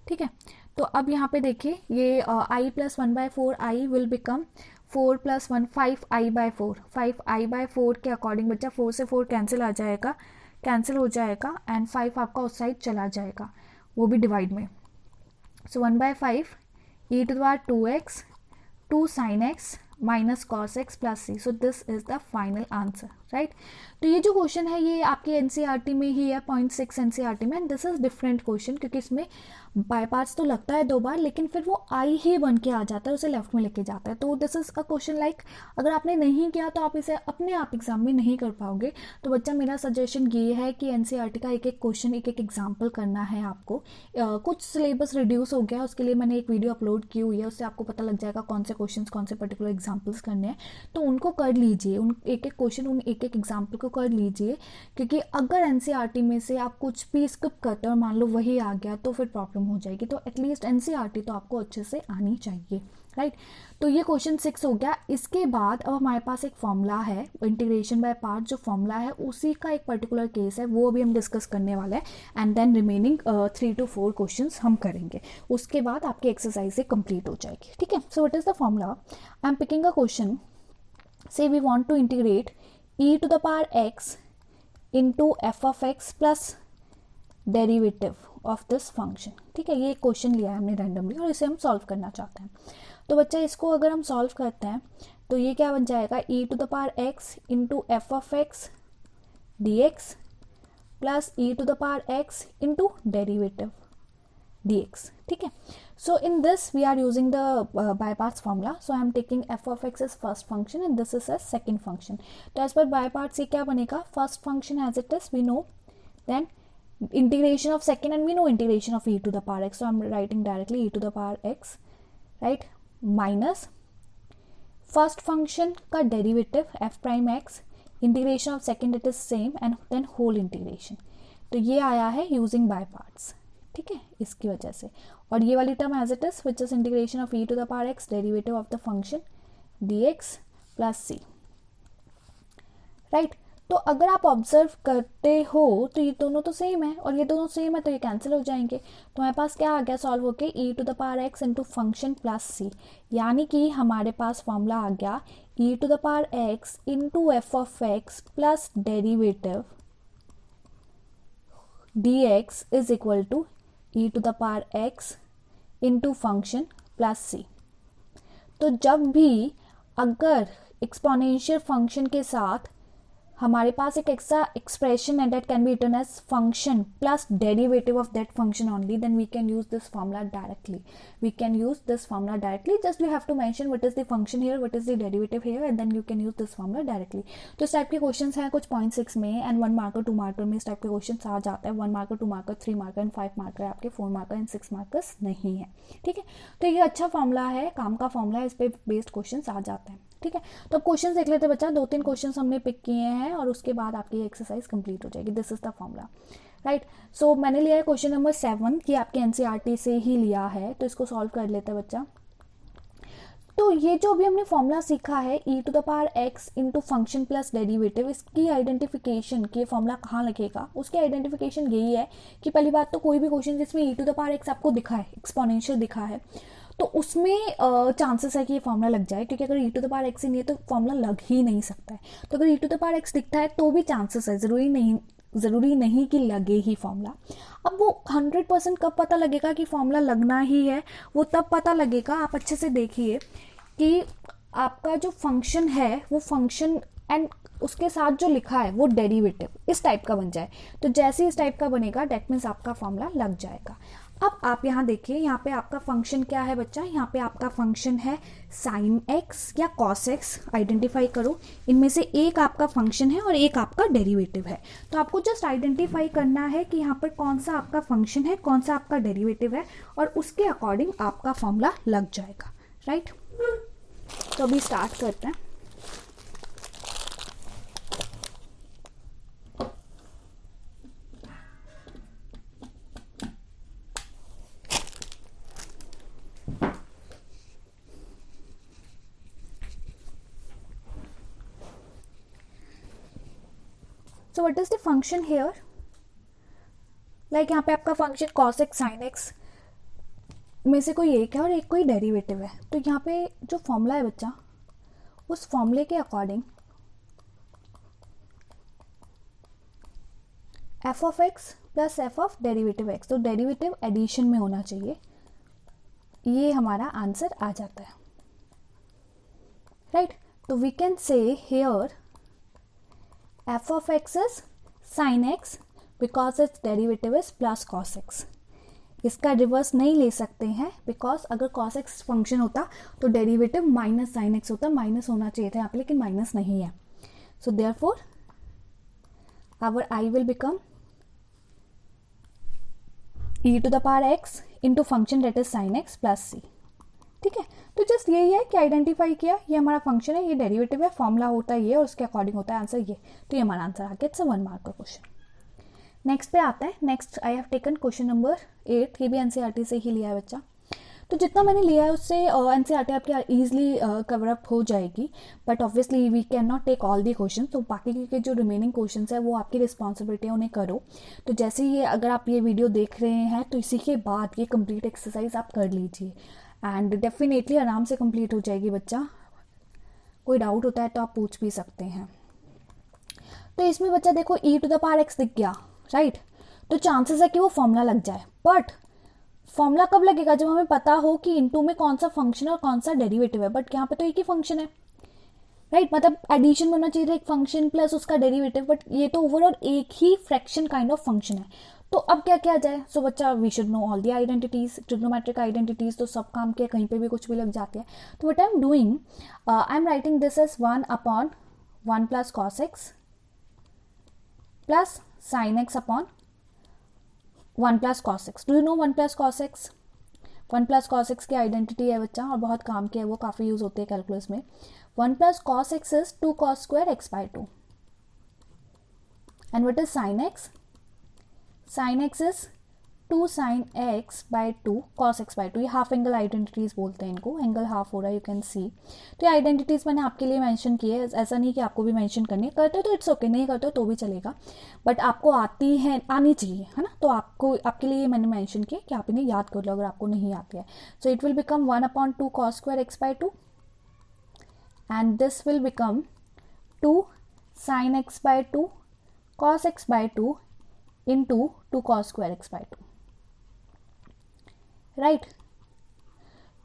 ठीक है। तो अब यहाँ पे देखिए ये i plus 1/4 I will become 4 plus 1 5i/4, 5i/4 के अकॉर्डिंग बच्चा 4 से 4 कैंसिल आ जाएगा, कैंसिल हो जाएगा एंड 5 आपका उस साइड चला जाएगा, वो भी डिवाइड में। So 1/5 e to the power 2x 2 sin x minus cos x plus c. So this is the final answer, right. तो ये जो क्वेश्चन है ये आपके एनसीईआरटी में ही है, 0.6 एनसीईआरटी में, and this is different question, क्योंकि इसमें बाय पार्ट्स तो लगता है 2 बार, लेकिन फिर वो आई ही बन के आ जाता है, उसे लेफ्ट में लेके जाता है। तो this is a question like अगर आपने नहीं किया तो आप इसे अपने आप एग्जाम में नहीं कर पाओगे। तो बच्चा मेरा सजेशन ये है कि एनसीईआरटी का एक एक क्वेश्चन एक एक एग्जाम्पल करना है आपको। कुछ सिलेबस रिड्यूस हो गया, उसके लिए मैंने एक वीडियो अपलोड की हुई है, उससे आपको पता लग जाएगा कौन से क्वेश्चन कौन से पर्टिकुलर एग्जाम्पल्स करने हैं, तो उनको कर लीजिए, उन एक एक क्वेश्चन उन एक एक एग्जाम्पल को कर लीजिए, क्योंकि अगर एनसीईआरटी में से आप कुछ भी स्किप करते हो और मान लो वही आ गया तो फिर प्रॉब्लम हो जाएगी। तो एटलीस्ट एनसीईआरटी तो आपको अच्छे से आनी चाहिए, राइट। तो ये क्वेश्चन 6 हो गया। इसके बाद अब हमारे पास एक फॉर्मूला है, इंटीग्रेशन बाय पार्ट जो फॉर्मूला है उसी का एक पर्टिकुलर केस है, वो अभी हम डिस्कस करने वाले हैं। And then remaining 3 to 4 questions हम करेंगे, उसके बाद आपकी एक्सरसाइज से कंप्लीट हो जाएगी। ठीक है। So what is the formula? I am picking a question, say we want to integrate e to the power x into f of x plus derivative of this function. ठीक है, ये एक question लिया है हमने रैंडमली और इसे हम सॉल्व करना चाहते हैं। तो बच्चा इसको अगर हम सॉल्व करते हैं तो ये क्या बन जाएगा, e to the power x into f of x d x plus e to the power x into derivative dx. ठीक है। So in this we are using the by parts formula. So I am taking f of x is first function and this is a second function. तो as per by parts ये क्या बनेगा, first function as it is we know, then integration of second and we know integration of e to the power x, so I'm writing directly e to the power x, right, minus first function का derivative f prime x, integration of second it is same and then whole integration. तो ये आया है using by parts. ठीक है, इसकी वजह से. और ये वाली term as it is which is integration of e to the power x derivative of the function dx plus c, right. तो अगर आप ऑब्जर्व करते हो तो ये दोनों तो सेम है और ये दोनों सेम है तो ये कैंसिल हो जाएंगे. तो हमारे पास क्या आ गया सॉल्व होके e to the power x into function plus C, यानी कि हमारे पास फॉर्मूला आ गया e to the power x into f of x plus derivative dx is equal to e to the power x into function plus C. तो जब भी अगर एक्सपोनेंशियल फंक्शन के साथ हमारे पास एक एक्स्ट्रा एक्सप्रेशन है that can be written as function plus derivative of that function only, then we can use this formula directly. We can use this formula directly. Just you have to mention what is the function here, what is the derivative here and then you can use this formula directly. तो इस type के questions हैं कुछ 0.6 में and 1 marker 2 marker में इस type के question आ जाता है. 1 marker 2 marker 3 marker and 5 marker आपके 4 मार्कर एंड 6 मार्कर्स नहीं है. ठीक है, तो ये अच्छा फॉर्मूला है, काम का फॉर्मूला है, इस पे बेस्ड क्वेश्चन आ जाते हैं. ठीक है, तो क्वेश्चन देख लेते बच्चा. 2-3 क्वेश्चन हमने पिक किए हैं और उसके बाद आपकी एक्सरसाइज कंप्लीट हो जाएगी. This is the formula, right. So मैंने लिया है क्वेश्चन नंबर 7 कि आपके एनसीईआरटी से ही लिया है, तो इसको सॉल्व कर लेते हैं बच्चा. तो ये जो भी हमने फॉर्मूला सीखा है e to the power x into function plus derivative, इसकी आइडेंटिफिकेशन कि ये फॉर्मूला कहाँ लगेगा, उसकी आइडेंटिफिकेशन यही है कि पहली बात तो कोई भी क्वेश्चन जिसमें e to the power x आपको दिखा है, एक्सपोनेंशियल दिखा है, तो उसमें चांसेस है कि ये फॉर्मूला लग जाए, क्योंकि अगर e to the power x ही नहीं है तो फॉर्मूला लग ही नहीं सकता है. तो अगर e to the power x दिखता है तो भी चांसेस है, ज़रूरी नहीं कि लगे ही फॉर्मूला. अब वो 100% कब पता लगेगा कि फॉर्मूला लगना ही है, वो तब पता लगेगा. आप अच्छे से देखिए कि आपका जो फंक्शन है वो फंक्शन एंड उसके साथ जो लिखा है वो डेरिवेटिव इस टाइप का बन जाए. तो जैसे इस टाइप का बनेगा डेट मीन्स आपका फॉर्मूला लग जाएगा. अब आप यहाँ देखिए, यहाँ पे आपका फंक्शन क्या है बच्चा, यहाँ पे आपका फंक्शन है साइन एक्स या कॉस एक्स. आइडेंटिफाई करो, इनमें से एक आपका फंक्शन है और एक आपका डेरिवेटिव है. तो आपको जस्ट आइडेंटिफाई करना है कि यहाँ पर कौन सा आपका फंक्शन है, कौन सा आपका डेरिवेटिव है, और उसके अकॉर्डिंग आपका फॉर्मूला लग जाएगा, राइट. तो अभी स्टार्ट करते हैं. So what is the function here? Like यहाँ पे आपका function cos x sin x में से कोई एक है और एक कोई डेरिवेटिव है. तो यहाँ पे जो फॉर्मूला है बच्चा, उस फॉर्मूले के according f of x plus f of derivative x, तो डेरिवेटिव एडिशन में होना चाहिए, ये हमारा आंसर आ जाता है, राइट. तो we can say here f of x is sin x because its derivative is plus cos x. इसका रिवर्स नहीं ले सकते हैं बिकॉज अगर cos x फंक्शन होता तो डेरिवेटिव माइनस साइन एक्स होता, माइनस होना चाहिए था यहाँ पे, लेकिन माइनस नहीं है. So therefore our i will become e to the power x into function that is sine x plus c. ठीक है, तो जस्ट यही है कि आइडेंटिफाई किया ये हमारा फंक्शन है, ये डेरिवेटिव है, फॉर्मूला होता है ये और उसके अकॉर्डिंग होता है आंसर ये. तो ये हमारा आंसर आ गया. इट्स 1 मार्क का क्वेश्चन. नेक्स्ट पे आता है. Next I have taken question number 8, ये भी एनसीईआरटी से ही लिया है बच्चा. तो जितना मैंने लिया है उससे एनसीईआरटी आपकी ईजिली कवर अप हो जाएगी, but obviously we can not take all the question, तो बाकी के जो रिमेनिंग क्वेश्चन है वो आपकी रिस्पॉन्सिबिलिटी है, उन्हें करो। तो जैसे ये अगर आप ये वीडियो देख रहे हैं तो इसी के बाद ये कंप्लीट एक्सरसाइज आप कर लीजिए एंड डेफिनेटली आराम से कंप्लीट हो जाएगी बच्चा। कोई डाउट होता है तो आप पूछ भी सकते हैं। तो इसमें बच्चा देखो e to the power x दिख गया, राइट? तो चांसेस है कि वो फॉर्मूला लग जाए, बट फॉर्मूला कब लगेगा? जब हमें पता हो कि इनटू में कौन सा फंक्शन और कौन सा डेरिवेटिव है, बट यहाँ पे तो एक ही फंक्शन है, राइट? मतलब एडिशन होना चाहिए एक फंक्शन प्लस उसका डेरिवेटिव, बट ये तो ओवरऑल एक ही फ्रैक्शन काइंड ऑफ फंक्शन है। तो अब क्या किया जाए? सो बच्चा we should know all the identities, trigonometric identities तो सब काम के, कहीं पे भी कुछ भी लग जाती है। तो what I am doing, I am writing this as 1/1 plus cos x plus sine x upon 1 plus cos x. Do you know 1 plus cos x? 1 plus cos x की आइडेंटिटी है बच्चा, और बहुत काम की है, वो काफ़ी यूज होती है कैलकुलस में। 1 plus cos x is 2 cos square x by 2 and what is sine x? Sine x is 2 sine x by 2 cos x by 2। ये हाफ एंगल आइडेंटिटीज बोलते हैं इनको, एंगल हाफ हो रहा है, यू कैन सी। तो ये आइडेंटिटीज मैंने आपके लिए मेंशन की है, ऐसा नहीं कि आपको भी मेंशन करनी है, करते हो तो इट्स ओके, नहीं करते हो तो भी चलेगा, बट आपको आती है, आनी चाहिए, है ना? तो आपको, आपके लिए मैंने मेंशन किया कि आप इन्हें याद कर लो अगर आपको नहीं आती है। So it will become 1/2 cos square x by 2 and this will become 2 sine x by 2 cos x by 2 into 2 cos square x by 2, right?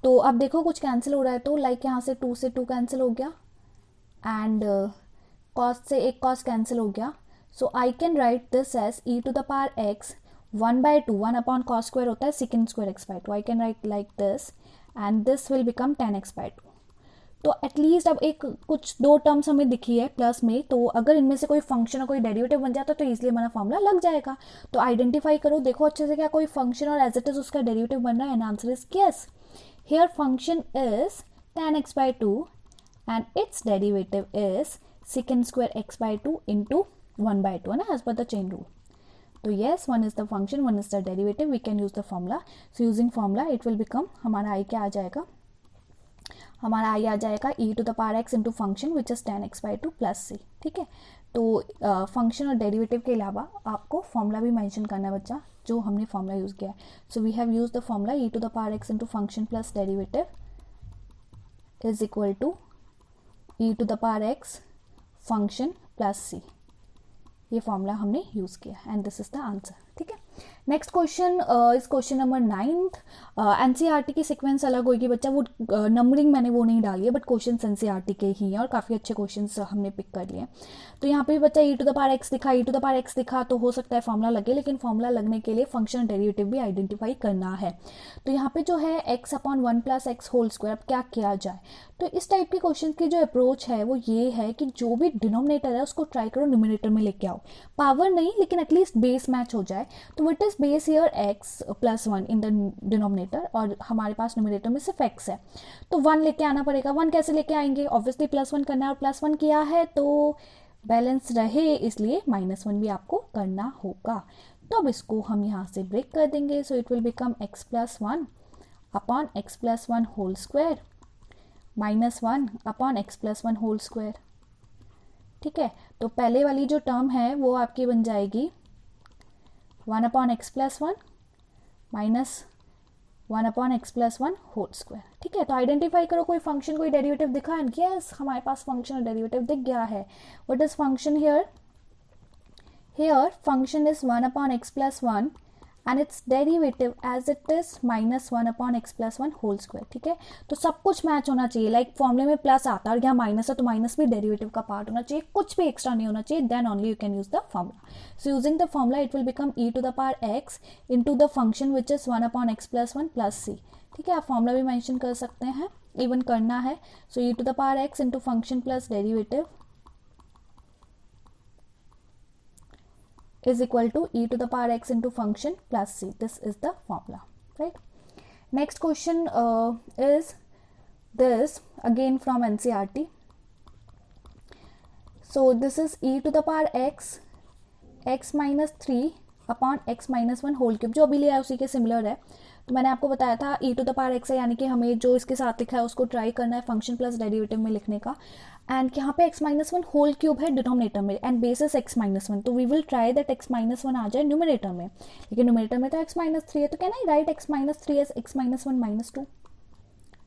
तो अब देखो कुछ कैंसिल हो रहा है, तो लाइक यहाँ से 2 से 2 कैंसिल हो गया एंड cos से एक cos कैंसिल हो गया। So I can write this as e to the power x 1/2, 1 upon cos square होता है secant square x by 2। I can write like this and this will become 10x by 2। तो at least अब एक कुछ 2 terms हमें दिखी है plus में, तो अगर इनमें से कोई फंक्शन और कोई डेरिवेटिव बन जाता तो इजीली हमारा फॉर्मूला लग जाएगा। तो आइडेंटिफाई करो, देखो अच्छे से क्या कोई फंक्शन और एज इट इज उसका डेरिवेटिव बन रहा है, and answer is yes. Here function is 10x by 2 and its derivative is secant square x by 2 into 1/2, है ना, as per the chain rule. तो yes, one is the function, one is the derivative, we can use the formula. So using formula it will become, हमारा i क्या आ जाएगा? हमारा आई आ जाएगा e to the power x into function which is 10x by 2 plus C, ठीक है? तो function और डेरिवेटिव के अलावा आपको फॉर्मूला भी मेंशन करना है बच्चा, जो हमने फॉर्मूला यूज किया है। So we have use the formula e to the power x into function plus derivative is equal to e to the power x function plus C. ये फॉर्मूला हमने यूज किया and this is the answer, ठीक है? Next question is question number 9। NCERT की sequence अलग होगी बच्चा, वो नंबरिंग मैंने वो नहीं डाली है, बट क्वेश्चन एनसीईआरटी के ही हैं और काफ़ी अच्छे क्वेश्चन हमने पिक कर लिए। तो यहाँ पे भी बच्चा e to the power x दिखा, e to the power x दिखा तो हो सकता है फॉर्मूला लगे, लेकिन फॉर्मूला लगने के लिए फंक्शन डेरिवेटिव भी आइडेंटिफाई करना है। तो यहाँ पे जो है x/1 plus x whole square, अब क्या किया जाए? तो इस टाइप के क्वेश्चन की जो अप्रोच है वो ये है कि जो भी डिनोमिनेटर है उसको ट्राई करो न्यूमरेटर में लेके आओ, पावर नहीं लेकिन एटलीस्ट बेस मैच हो जाए। तो what is base here? x+1 in the denominator, और हमारे पास न्यूमरेटर में सिर्फ x है, तो 1 लेके आना पड़ेगा। 1 कैसे लेके आएंगे? ऑब्वियसली +1 करना है, और +1 किया है तो बैलेंस रहे, इसलिए -1 भी आपको करना होगा। तो अब इसको हम यहाँ से ब्रेक कर देंगे। So it will become x+1 upon x+1 whole square -1 upon x+1 whole square, ठीक है? तो पहले वाली जो टर्म है वो आपकी बन जाएगी 1 upon x+1 minus 1 upon x+1 whole square, ठीक है? तो आइडेंटिफाई करो कोई फंक्शन, कोई डेरिवेटिव दिखा है? यस, हमारे पास फंक्शन और डेरिवेटिव दिख गया है। What is function here? Here function is 1 upon x+1 and its derivative as it is -1 upon x+1 whole square, ठीक है? तो सब कुछ मैच होना चाहिए, लाइक फॉर्मूले में प्लस आता है और यहाँ माइनस है तो माइनस भी डेरिवेटिव का पार्ट होना चाहिए, कुछ भी एक्स्ट्रा नहीं होना चाहिए, then only you can use the formula. So using the formula it will become e to the power x into the function which is 1 upon x+1 plus C, ठीक है? आप फॉर्मूला भी मेंशन कर सकते हैं, इवन करना है। So e to the power x into function plus derivative is equal to e to the power x into function plus c. This is the formula, right? Next question is this again from NCERT. So this is e to the power x minus 3 upon x minus 1 whole cube, जो अभी लिया है उसी के similar है। तो मैंने आपको बताया था e to the power x है, यानी कि हमें जो इसके साथ लिखा है उसको ट्राई करना है फंक्शन प्लस डेरिवेटिव में लिखने का। एंड यहाँ पे x-1 होल क्यूब है डिनोमिनेटर में एंड बेसिस x-1, तो we will try that x-1 आ जाए न्यूमरेटर में, लेकिन न्यूमरेटर में तो x-3 है, तो क्या नहीं राइट x-3 एज x-1 -2,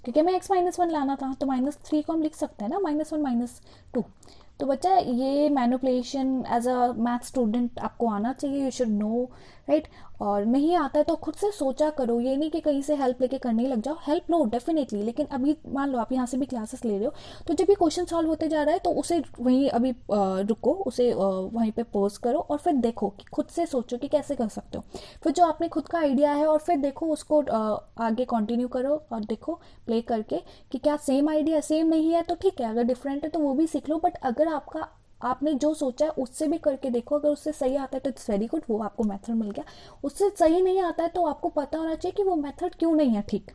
क्योंकि हमें x-1 लाना था, तो -3 को हम लिख सकते हैं ना -1 -2। तो बच्चा ये manipulation as a math student आपको आना चाहिए, यू शुड नो राइट। और नहीं आता है तो खुद से सोचा करो, ये नहीं कि कहीं से हेल्प लेके करने लग जाओ, हेल्प लो डेफिनेटली, लेकिन अभी मान लो आप यहाँ से भी क्लासेस ले रहे हो, तो जब भी क्वेश्चन सॉल्व होते जा रहा है तो उसे वहीं अभी रुको, उसे वहीं पे पॉज करो और फिर देखो कि खुद से सोचो कि कैसे कर सकते हो, फिर जो आपने खुद का आइडिया है और फिर देखो उसको आगे कंटिन्यू करो और देखो प्ले करके कि क्या सेम आइडिया, सेम नहीं है तो ठीक है, अगर डिफरेंट है तो वो भी सीख लो, बट अगर आपने जो सोचा है उससे भी करके देखो, अगर उससे सही आता है तो इट्स वेरी गुड, वो आपको मेथड मिल गया। उससे सही नहीं आता है तो आपको पता होना चाहिए कि वो मेथड क्यों नहीं है ठीक,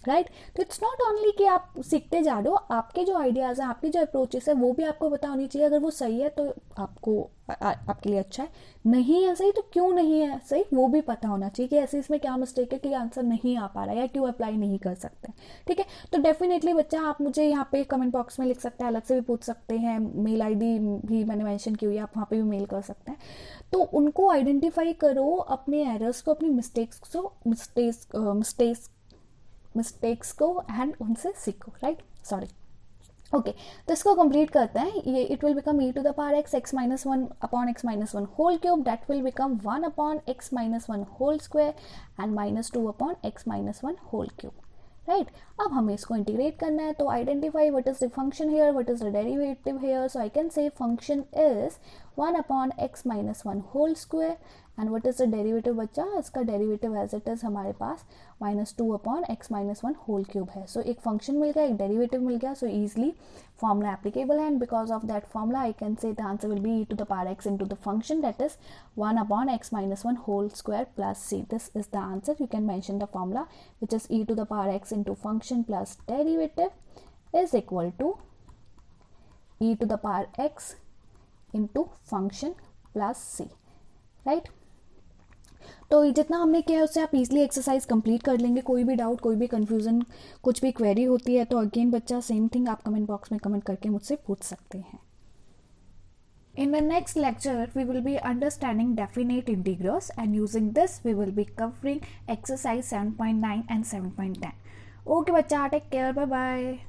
राइट। तो इट्स नॉट ओनली कि आप सीखते जा रहे हो, आपके जो आइडियाज़ हैं, आपकी जो अप्रोचेस है वो भी आपको पता होनी चाहिए, अगर वो सही है तो आपको आपके लिए अच्छा है, नहीं है सही तो क्यों नहीं है सही वो भी पता होना चाहिए कि ऐसे इसमें क्या मिस्टेक है कि आंसर नहीं आ पा रहा है या क्यों अप्लाई नहीं कर सकते, ठीक है। तो डेफिनेटली बच्चा आप मुझे यहाँ पे कमेंट बॉक्स में लिख सकते हैं, अलग से भी पूछ सकते हैं, मेल आईडी भी मैंने मेंशन की हुई है, आप वहाँ पे भी मेल कर सकते हैं। तो उनको आइडेंटिफाई करो, अपने एरर्स को, अपनी मिस्टेक्स को एंड उनसे सीखो, राइट। सॉरी, ओके, तो इसको कंप्लीट करते हैं। ये it will become e to the power x-1 upon x-1 whole cube, that will become 1 upon x-1 whole square and -2 upon x-1 whole cube, right. अब हमें इसको इंटीग्रेट करना है, तो identify what is the function here, what is the derivative here, so I can say function is 1 upon x-1 whole square and what is the derivative बच्चा, इसका derivative as it is हमारे पास -2 upon x-1 whole cube है। सो एक function मिल गया, एक derivative मिल गया, so easily formula applicable है, and because of that formula I can say the answer will be e to the power x into the function, that is 1 upon x-1 whole square plus c. This is the answer. You can mention the formula, which is e to the power x into function plus derivative is equal to e to the power x into function plus c, right। तो जितना हमने किया है उससे आप easily exercise complete कर लेंगे। कोई भी डाउट, कोई भी कंफ्यूजन, कुछ भी क्वेरी होती है तो अगेन बच्चा सेम थिंग आप कमेंट बॉक्स में कमेंट करके मुझसे पूछ सकते हैं। In the next lecture, we will be understanding definite integrals, and using this we will be covering exercise 7.9 and 7.10. Okay बच्चा, take care, bye bye.